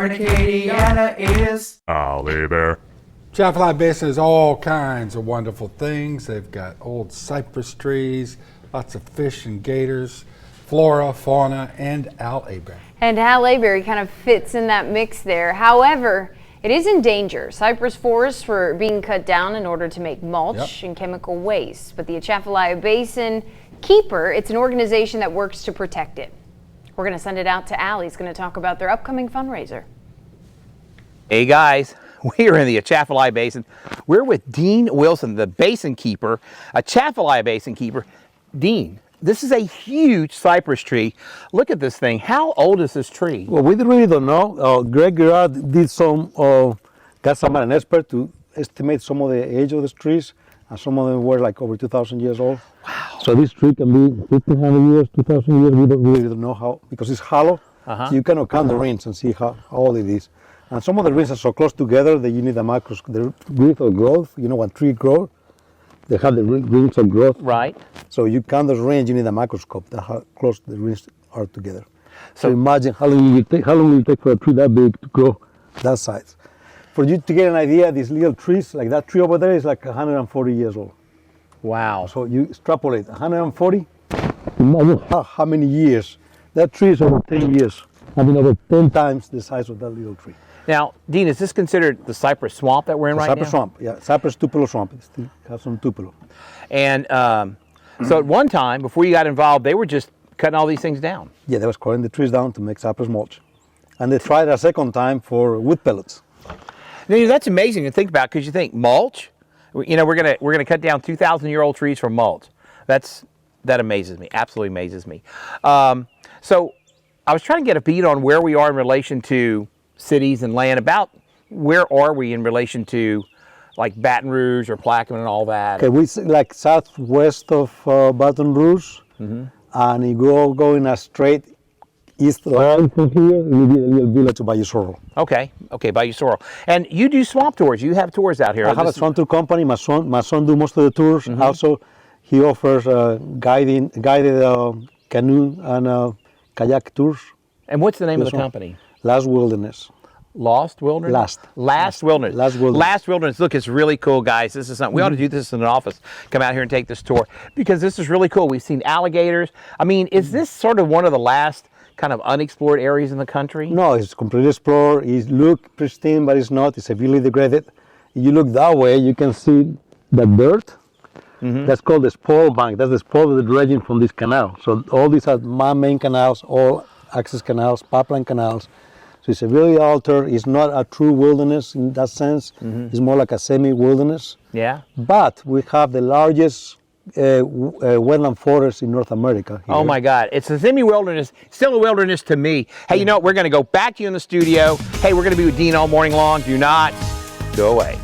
here in Acadiana is Ollie Bear. Atchafalaya Basin has all kinds of wonderful things. They've got old cypress trees, lots of fish and gators, flora, fauna, and owlberry. And owlberry kind of fits in that mix there. However, it is in danger. Cypress forests were being cut down in order to make mulch and chemical waste. But the Atchafalaya Basin Keeper, it's an organization that works to protect it. We're going to send it out to Allie. He's going to talk about their upcoming fundraiser. Hey guys, we are in the Atchafalaya Basin. We're with Dean Wilson, the Basin Keeper, Atchafalaya Basin Keeper. Dean, this is a huge cypress tree. Look at this thing. How old is this tree? Well, we really don't know. Greg Gerard did got somebody, an expert, to estimate some of the age of the trees, and some of them were like over 2,000 years old. Wow. So this tree can be 1,500 years, 2,000 years. We don't really don't know how, because it's hollow. So you cannot count the rings and see how old it is. And some of the rings are so close together that you need a microscope. The rate of growth, you know, when trees grow, they have the rings of growth. Right. So you count those rings, you need a microscope. That's how close the rings are together. So imagine how long will it take for a tree that big to grow that size. For you to get an idea, these little trees, like that tree over there, is like 140 years old. Wow. So you extrapolate 140, imagine how many years. That tree is over 10 years. I mean, over 10 times the size of that little tree. Now, Dean, is this considered the cypress swamp that we're in right now? Cypress swamp, yeah. Cypress tupelo swamp. It still has some tupelo. And so at one time, before you got involved, they were just cutting all these things down. Yeah, they was cutting the trees down to make cypress mulch. And they tried a second time for wood pellets. Now, that's amazing to think about, because you think mulch, you know, we're gonna cut down 2,000-year-old trees for mulch. That amazes me, absolutely amazes me. So I was trying to get a beat on where we are in relation to cities and land. About where are we in relation to like Baton Rouge or Plaquemine and all that? Okay, we like southwest of Baton Rouge, and you go in a straight east line from here, it will be a little village of Valle Sorrel. Okay, Valle Sorrel. And you do swamp tours. You have tours out here. I have a swamp tour company. My son do most of the tours. Also, he offers guided canoe and kayak tours. And what's the name of the company? Last Wilderness. Lost Wilderness? Last Wilderness. Last Wilderness. Last Wilderness. Look, it's really cool, guys. This is something, we ought to do this in an office. Come out here and take this tour, because this is really cool. We've seen alligators. I mean, is this sort of one of the last kind of unexplored areas in the country? No, it's completely explored. It looks pristine, but it's not. It's severely degraded. If you look that way, you can see the dirt. That's called the spoil bank. That's the spoil of the dredging from this canal. So all these are man-made canals, all access canals, pipeline canals. So it's severely altered. It's not a true wilderness in that sense. It's more like a semi-wilderness. Yeah. But we have the largest wetland forest in North America here. Oh my God, it's a semi-wilderness, still a wilderness to me. Hey, you know what, we're gonna go back to you in the studio. Hey, we're gonna be with Dean all morning long. Do not go away.